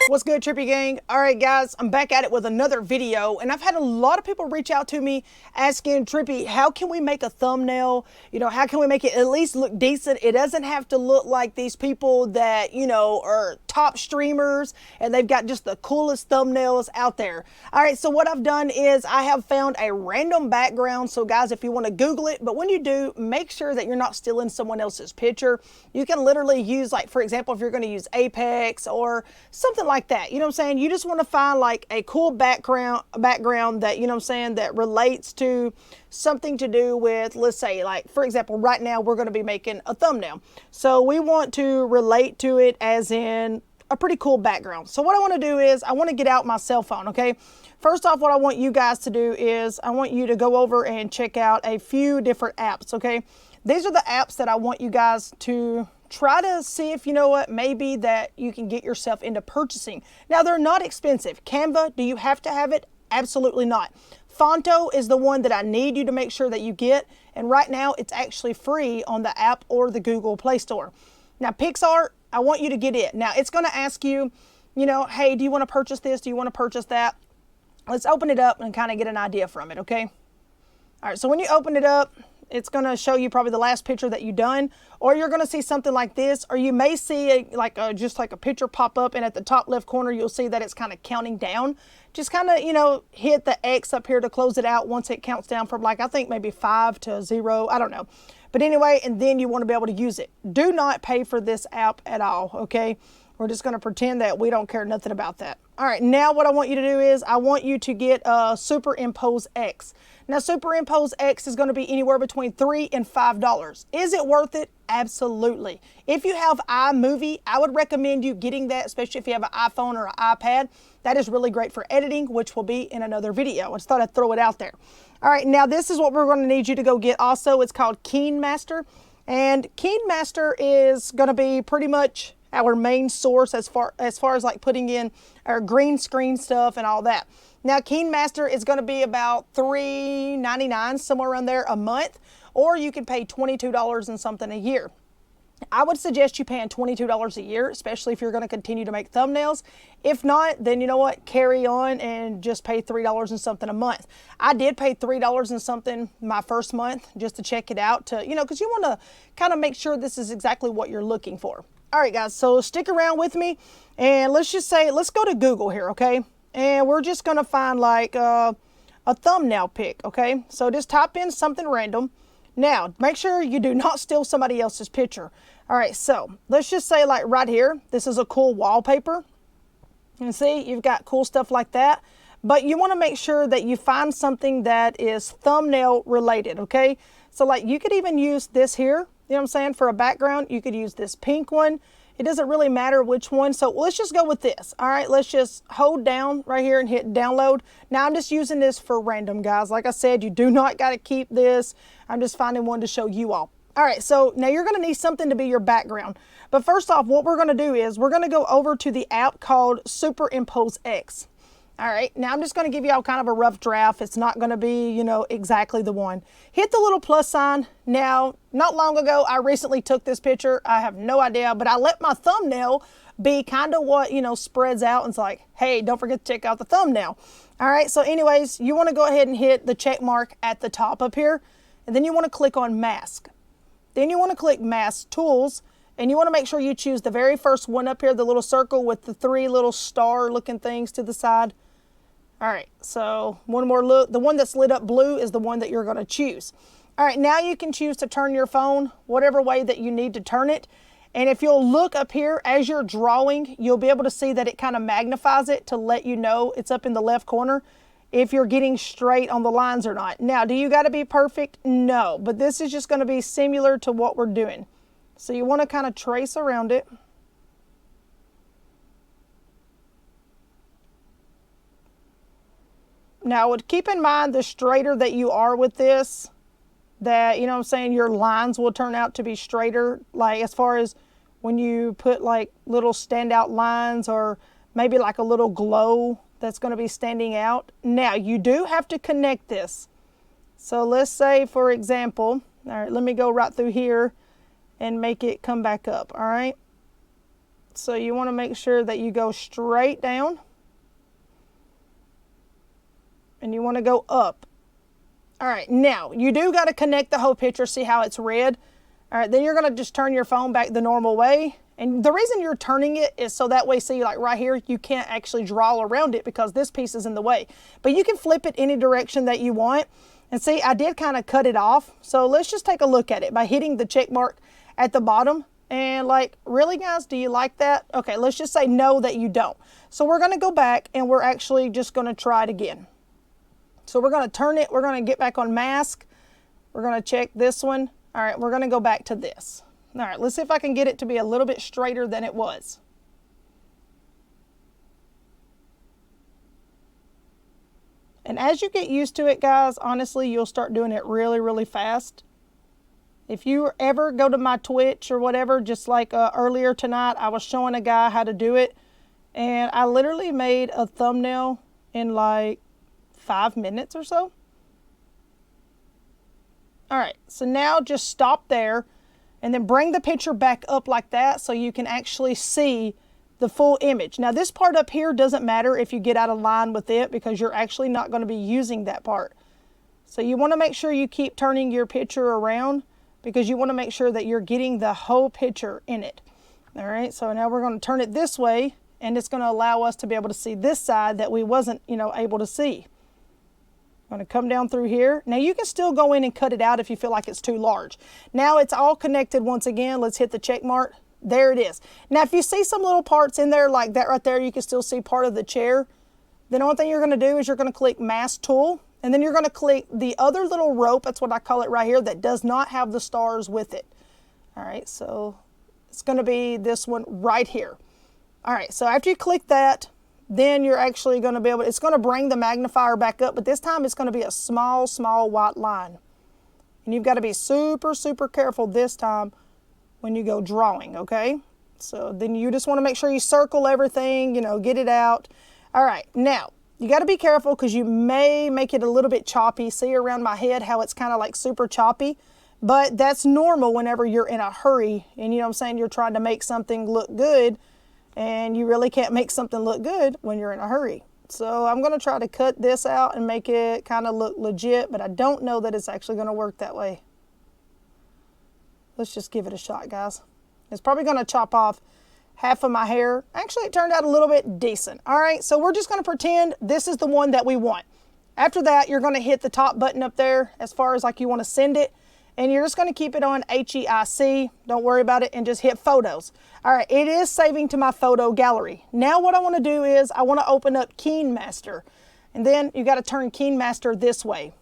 What's good, Trippy Gang? All right, guys, I'm back at it with another video, and I've had a lot of people reach out to me asking, Trippy, how can we make a thumbnail? You know, how can we make it at least look decent? It doesn't have to look like these people that, you know, are top streamers and they've got just the coolest thumbnails out there. All right, so what I've done is I have found a random background. So guys, if you want to Google it, but when you do, make sure that you're not stealing someone else's picture. You can literally use, like, for example, if you're going to use Apex or something like that, you know what I'm saying? You just want to find like a cool background that, you know what I'm saying, that relates to something to do with, let's say, like, for example, right now we're going to be making a thumbnail. So we want to relate to it as in a pretty cool background. So what I want to do is I want to get out my cell phone, okay? First off, what I want you guys to do is I want you to go over and check out a few different apps, okay? These are the apps that I want you guys to try to see if, you know what, maybe that you can get yourself into purchasing. Now, they're not expensive. Canva, do you have to have it? Absolutely not. Fonto is the one that I need you to make sure that you get. And right now, it's actually free on the app or the Google Play Store. Now, PixArt, I want you to get it. Now, it's going to ask you, you know, hey, do you want to purchase this? Do you want to purchase that? Let's open it up and kind of get an idea from it, okay? All right, so when you open it up, it's going to show you probably the last picture that you've done, or you're going to see something like this, or you may see just like a picture pop up, and at the top left corner, you'll see that it's kind of counting down. Just kind of, you know, hit the X up here to close it out once it counts down from, like, I think maybe 5 to 0. I don't know. But anyway, and then you want to be able to use it. Do not pay for this app at all, okay? We're just going to pretend that we don't care nothing about that. All right, now what I want you to do is I want you to get Superimpose X. Now, Superimpose X is going to be anywhere between $3 and $5. Is it worth it? Absolutely. If you have iMovie, I would recommend you getting that, especially if you have an iPhone or an iPad. That is really great for editing, which will be in another video. I just thought I'd throw it out there. All right, now this is what we're going to need you to go get also. It's called KineMaster. And KineMaster is going to be pretty much our main source as far as like putting in our green screen stuff and all that. Now, KineMaster is going to be about $3.99, somewhere around there, a month, or you can pay $22 and something a year. I would suggest you paying $22 a year, especially if you're going to continue to make thumbnails. If not, then you know what? Carry on and just pay $3 and something a month. I did pay $3 and something my first month just to check it out, to, you know, because you want to kind of make sure this is exactly what you're looking for. All right, guys, so stick around with me, and let's just say, let's go to Google here, okay? And we're just going to find like a thumbnail pic, okay? So just type in something random. Now, make sure you do not steal somebody else's picture. All right, so let's just say, like, right here, this is a cool wallpaper. And see, you've got cool stuff like that. But you want to make sure that you find something that is thumbnail related, okay? So, like, you could even use this here, you know what I'm saying, for a background. You could use this pink one. It doesn't really matter which one. So let's just go with this. All right, let's just hold down right here and hit download. Now I'm just using this for random, guys. Like I said, you do not got to keep this. I'm just finding one to show you all. All right, so now you're going to need something to be your background. But first off, what we're going to do is we're going to go over to the app called Superimpose X. All right, now I'm just going to give you all kind of a rough draft. It's not going to be, you know, exactly the one. Hit the little plus sign. Now, not long ago, I recently took this picture. I have no idea, but I let my thumbnail be kind of what, you know, spreads out. And it's like, hey, don't forget to check out the thumbnail. All right, so anyways, you want to go ahead and hit the check mark at the top up here. And then you want to click on Mask. Then you want to click Mask Tools. And you want to make sure you choose the very first one up here, the little circle with the 3 little star looking things to the side. All right, so one more look. The one that's lit up blue is the one that you're going to choose. All right, now you can choose to turn your phone whatever way that you need to turn it. And if you'll look up here as you're drawing, you'll be able to see that it kind of magnifies it to let you know it's up in the left corner if you're getting straight on the lines or not. Now, do you got to be perfect? No, but this is just going to be similar to what we're doing. So you want to kind of trace around it. Now, keep in mind, the straighter that you are with this, that, you know what I'm saying, your lines will turn out to be straighter. Like, as far as when you put like little standout lines or maybe like a little glow that's going to be standing out. Now, you do have to connect this. So let's say, for example, all right, let me go right through here and make it come back up, all right? So you want to make sure that you go straight down and you want to go up. All right, now you do got to connect the whole picture, see how it's red. All right, then you're going to just turn your phone back the normal way. And the reason you're turning it is so that way, see, like right here, you can't actually draw around it because this piece is in the way. But you can flip it any direction that you want. And see, I did kind of cut it off. So let's just take a look at it by hitting the check mark at the bottom. And like, really guys, do you like that? Okay, let's just say no that you don't. So we're going to go back and we're actually just going to try it again. So we're going to turn it. We're going to get back on mask. We're going to check this one. All right, we're going to go back to this. All right, let's see if I can get it to be a little bit straighter than it was. And as you get used to it, guys, honestly, you'll start doing it really, really fast. If you ever go to my Twitch or whatever, just like earlier tonight, I was showing a guy how to do it. And I literally made a thumbnail in like 5 minutes or so. All right, so now just stop there and then bring the picture back up like that so you can actually see the full image. Now this part up here doesn't matter if you get out of line with it because you're actually not going to be using that part. So you want to make sure you keep turning your picture around because you want to make sure that you're getting the whole picture in it. All right, so now we're going to turn it this way and it's going to allow us to be able to see this side that we wasn't, able to see. I'm going to come down through here. Now you can still go in and cut it out if you feel like it's too large. Now it's all connected once again. Let's hit the check mark. There it is. Now if you see some little parts in there like that right there, you can still see part of the chair. Then the only thing you're going to do is you're going to click Mask Tool. And then you're going to click the other little rope. That's what I call it right here. That does not have the stars with it. All right. So it's going to be this one right here. All right. So after you click that, then you're actually going to be able, it's going to bring the magnifier back up, but this time it's going to be a small, small white line. And you've got to be super, super careful this time when you go drawing, okay? So then you just want to make sure you circle everything, get it out. All right, now you got to be careful because you may make it a little bit choppy. See around my head how it's kind of like super choppy, but that's normal whenever you're in a hurry and you're trying to make something look good. And you really can't make something look good when you're in a hurry. So I'm going to try to cut this out and make it kind of look legit, but I don't know that it's actually going to work that way. Let's just give it a shot, guys. It's probably going to chop off half of my hair. Actually, it turned out a little bit decent. All right, so we're just going to pretend this is the one that we want. After that, you're going to hit the top button up there as far as like you want to send it. And you're just going to keep it on HEIC. Don't worry about it and just hit photos. All right, it is saving to my photo gallery. Now what I want to do is I want to open up KineMaster. And then you got to turn KineMaster this way.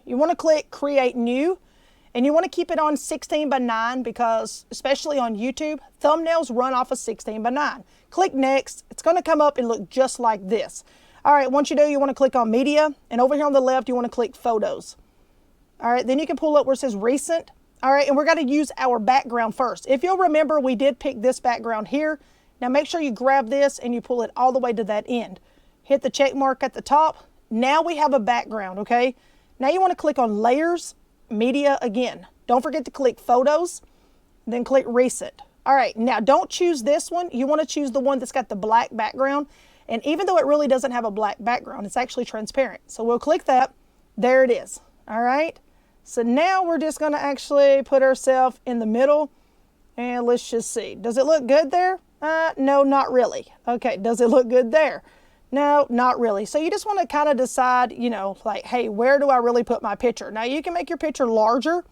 You want to click Create New. And you want to keep it on 16:9 because especially on YouTube, thumbnails run off of 16:9. Click Next. It's going to come up and look just like this. All right, once you do, you want to click on Media. And over here on the left, you want to click Photos. All right, then you can pull up where it says Recent. All right, and we're going to use our background first. If you'll remember, we did pick this background here. Now make sure you grab this and you pull it all the way to that end. Hit the check mark at the top. Now we have a background, okay? Now you want to click on Layers, Media again. Don't forget to click Photos, then click Recent. All right, now don't choose this one. You want to choose the one that's got the black background. And even though it really doesn't have a black background, it's actually transparent. So we'll click that. There it is. All right. So now we're just going to actually put ourselves in the middle and let's just see. Does it look good there? No, not really. Okay. Does it look good there? No, not really. So you just want to kind of decide, like, hey, where do I really put my picture? Now you can make your picture larger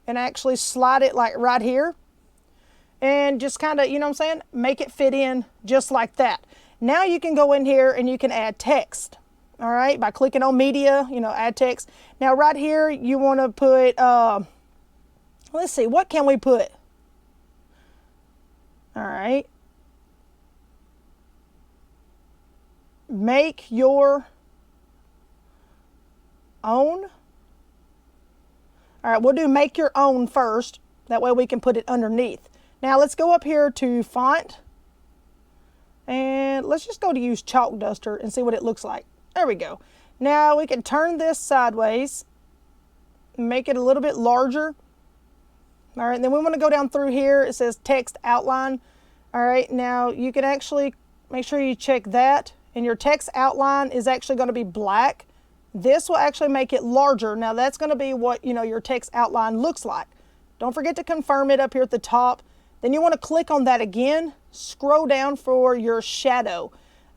and actually slide it like right here and just kind of, make it fit in just like that. Now you can go in here and you can add text. All right, by clicking on Media, add text. Now right here, you want to put, let's see, what can we put? All right. Make your own. All right, we'll do make your own first. That way we can put it underneath. Now let's go up here to font. And let's just go to use chalk duster and see what it looks like. There we go. Now we can turn this sideways make it a little bit larger. All right, and then we want to go down through here. It says text outline. All right, now you can actually make sure you check that, and your text outline is actually going to be black. This will actually make it larger. Now that's going to be what, you know, your text outline looks like. Don't forget to confirm it up here at the top. Then you want to click on that again, scroll down for your shadow.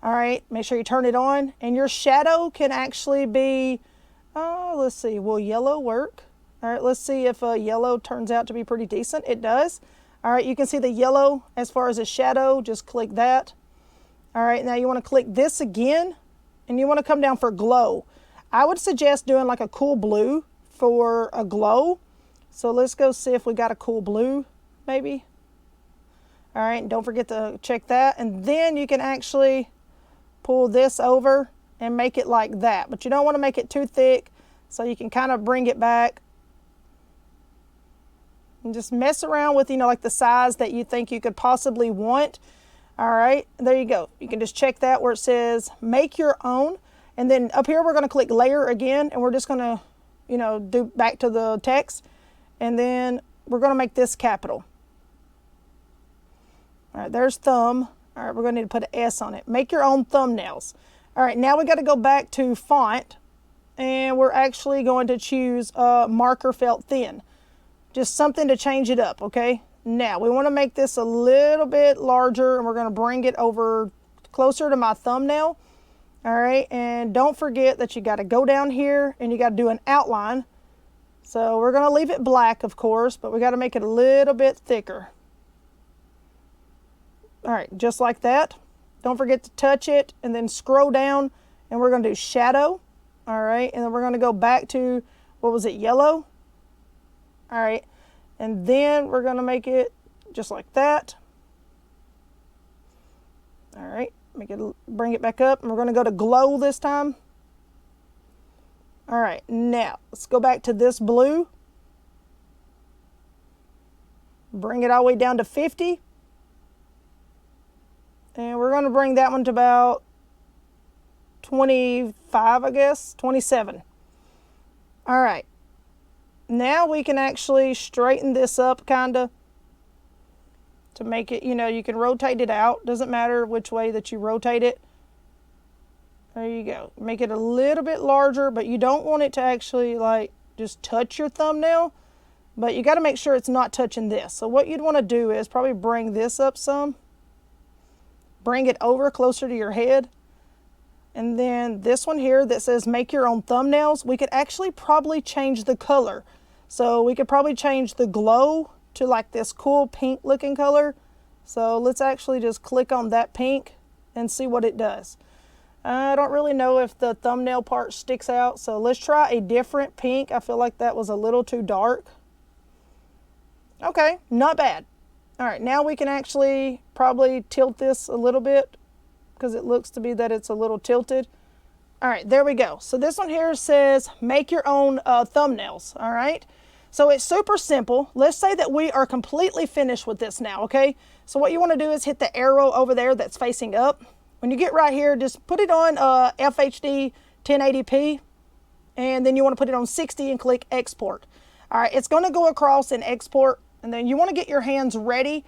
All right, make sure you turn it on, and your shadow can actually be, let's see, will yellow work? All right, let's see if yellow turns out to be pretty decent. It does. All right, you can see the yellow as far as a shadow. Just click that. All right, now you want to click this again, and you want to come down for glow. I would suggest doing like a cool blue for a glow. So let's go see if we got a cool blue, maybe. All right, and don't forget to check that. And then you can actually pull this over and make it like that. But you don't want to make it too thick, so you can kind of bring it back. And just mess around with, you know, like the size that you think you could possibly want. All right, there you go. You can just check that where it says make your own. And then up here, we're going to click layer again, and we're just going to, you know, do back to the text. And then we're going to make this capital. All right, there's thumb. All right, we're going to need to put an S on it. Make your own thumbnails. All right, now we got to go back to font, and we're actually going to choose marker felt thin. Just something to change it up, okay? Now, we want to make this a little bit larger, and we're going to bring it over closer to my thumbnail. All right, and don't forget that you got to go down here, and you got to do an outline. So we're going to leave it black, of course, but we got to make it a little bit thicker. All right, just like that. Don't forget to touch it, and then scroll down, and we're going to do shadow. All right, and then we're going to go back to, what was it, yellow? All right, and then we're going to make it just like that. All right, bring it back up, and we're going to go to glow this time. All right, now let's go back to this blue. Bring it all the way down to 50. And we're going to bring that one to about 25, I guess, 27. All right. Now we can actually straighten this up kind of to make it, you know, you can rotate it out. Doesn't matter which way that you rotate it. There you go. Make it a little bit larger, but you don't want it to actually like just touch your thumbnail. But you got to make sure it's not touching this. So what you'd want to do is probably bring this up some. Bring it over closer to your head. And then this one here that says make your own thumbnails, we could actually probably change the color. So we could probably change the glow to like this cool pink looking color. So let's actually just click on that pink and see what it does. I don't really know if the thumbnail part sticks out, so let's try a different pink. I feel like that was a little too dark. Okay, not bad. All right, now we can actually probably tilt this a little bit because it looks to be that it's a little tilted. All right, there we go. So this one here says make your own thumbnails, all right? So it's super simple. Let's say that we are completely finished with this now, okay? So what you want to do is hit the arrow over there that's facing up. When you get right here, just put it on FHD 1080p, and then you want to put it on 60 and click export. All right, it's going to go across and export, and then you want to get your hands ready.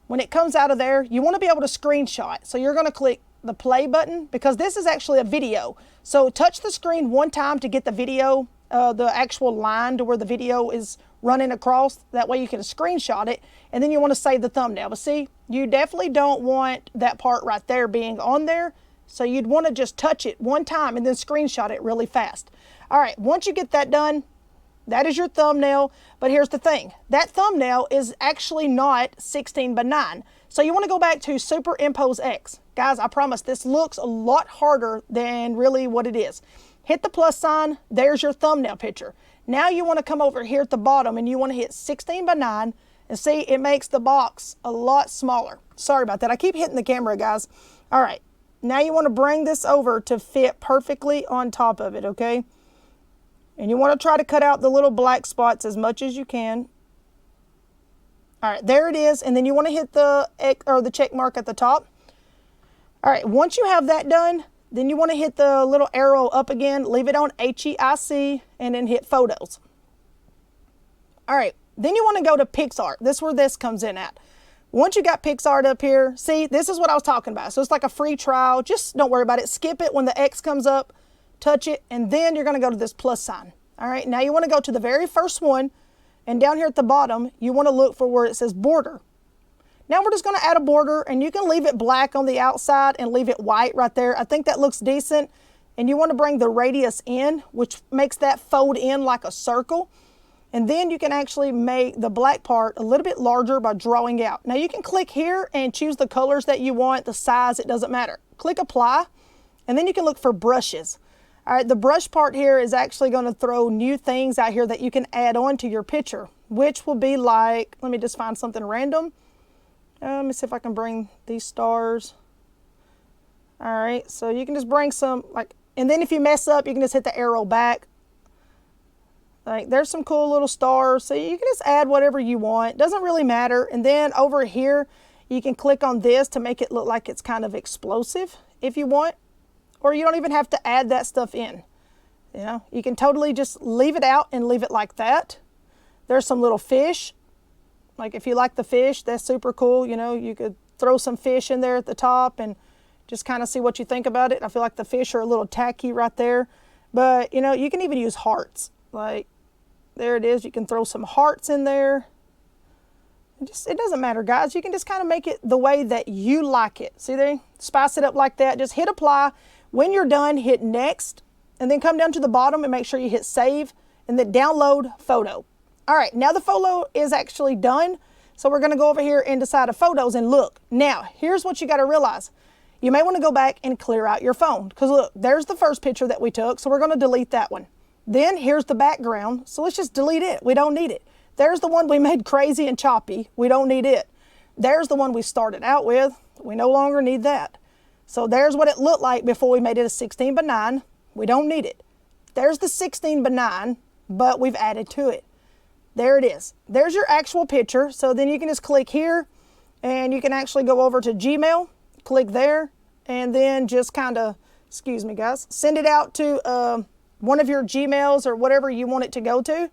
When it comes out of there, you want to be able to screenshot. So you're going to click the play button because this is actually a video. So touch the screen one time to get the video, the actual line to where the video is running across. That way you can screenshot it, and then you want to save the thumbnail. But see, you definitely don't want that part right there being on there. So you'd want to just touch it one time and then screenshot it really fast. All right, once you get that done, that is your thumbnail. But here's the thing. That thumbnail is actually not 16 by 9. So you want to go back to Superimpose X. Guys, I promise this looks a lot harder than really what it is. Hit the plus sign. There's your thumbnail picture. Now you want to come over here at the bottom and you want to hit 16 by 9. And see, it makes the box a lot smaller. Sorry about that. I keep hitting the camera, guys. All right. Now you want to bring this over to fit perfectly on top of it, okay? And you want to try to cut out the little black spots as much as you can. All right, there it is. And then you want to hit the check mark at the top. All right, once you have that done, then you want to hit the little arrow up again, leave it on HEIC, and then hit photos. All right, then you want to go to PixArt. This is where this comes in at. Once you got PixArt up here, see, this is what I was talking about. So it's like a free trial. Just don't worry about it. Skip it when the X comes up, touch it, and then you're going to go to this plus sign. All right, now you want to go to the very first one, and down here at the bottom, you want to look for where it says border. Now we're just going to add a border, and you can leave it black on the outside and leave it white right there. I think that looks decent. And you want to bring the radius in, which makes that fold in like a circle. And then you can actually make the black part a little bit larger by drawing out. Now you can click here and choose the colors that you want, the size, it doesn't matter. Click apply, and then you can look for brushes. All right, the brush part here is actually going to throw new things out here that you can add on to your picture, which will be like, let me just find something random. Let me see if I can bring these stars. All right, so you can just bring some, like, and then if you mess up, you can just hit the arrow back. Like, there's some cool little stars, so you can just add whatever you want. Doesn't really matter. And then over here, you can click on this to make it look like it's kind of explosive if you want. Or you don't even have to add that stuff in. You know, you can totally just leave it out and leave it like that. There's some little fish. Like, if you like the fish, that's super cool. You know, you could throw some fish in there at the top and just kind of see what you think about it. I feel like the fish are a little tacky right there. But, you know, you can even use hearts. Like, there it is. You can throw some hearts in there. It doesn't matter, guys. You can just kind of make it the way that you like it. See there? Spice it up like that. Just hit apply. When you're done, hit next. And then come down to the bottom and make sure you hit save. And then download photo. All right, now the photo is actually done. So we're going to go over here and decide of photos and look. Now, here's what you got to realize. You may want to go back and clear out your phone. Because look, there's the first picture that we took. So we're going to delete that one. Then here's the background. So let's just delete it. We don't need it. There's the one we made crazy and choppy. We don't need it. There's the one we started out with. We no longer need that. So there's what it looked like before we made it a 16 by 9. We don't need it. There's the 16 by 9, but we've added to it. There it is. There's your actual picture. So then you can just click here and you can actually go over to Gmail, click there, and then just kind of, excuse me guys, send it out to one of your Gmails or whatever you want it to go to.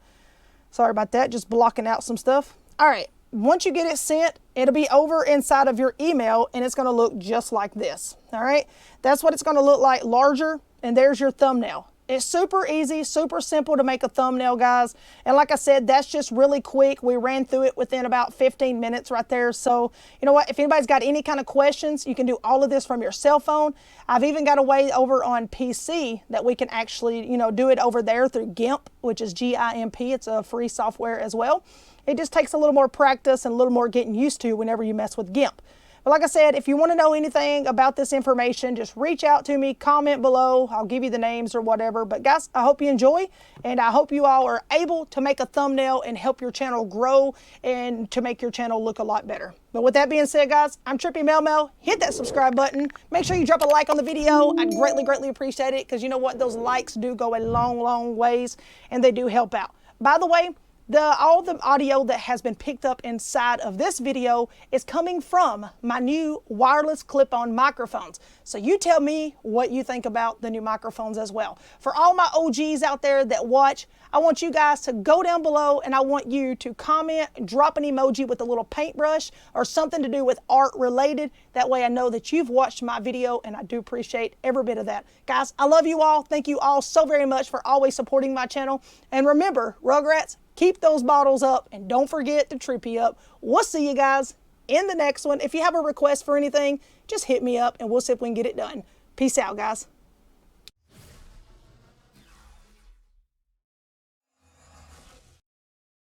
Sorry about that, just blocking out some stuff. All right, once you get it sent, it'll be over inside of your email and it's gonna look just like this, all right? That's what it's gonna look like larger, and there's your thumbnail. It's super easy, super simple to make a thumbnail, guys. And like I said, that's just really quick. We ran through it within about 15 minutes right there. So, you know what? If anybody's got any kind of questions, you can do all of this from your cell phone. I've even got a way over on PC that we can actually, you know, do it over there through GIMP, which is G-I-M-P. It's a free software as well. It just takes a little more practice and a little more getting used to whenever you mess with GIMP. But like I said, if you want to know anything about this information, just reach out to me, comment below. I'll give you the names or whatever. But guys, I hope you enjoy, and I hope you all are able to make a thumbnail and help your channel grow and to make your channel look a lot better. But with that being said, guys, I'm TrippyMELMEL. Hit that subscribe button. Make sure you drop a like on the video. I'd greatly, greatly appreciate it, because you know what? Those likes do go a long, long ways, and they do help out. By the way, all the audio that has been picked up inside of this video is coming from my new wireless clip-on microphones. So you tell me what you think about the new microphones as well. For all my OGs out there that watch, I want you guys to go down below and I want you to comment, drop an emoji with a little paintbrush or something to do with art related. That way I know that you've watched my video, and I do appreciate every bit of that. Guys, I love you all. Thank you all so very much for always supporting my channel. And remember, Rugrats, keep those bottles up, and don't forget to TrippyUp. We'll see you guys in the next one. If you have a request for anything, just hit me up and we'll see if we can get it done. Peace out, guys.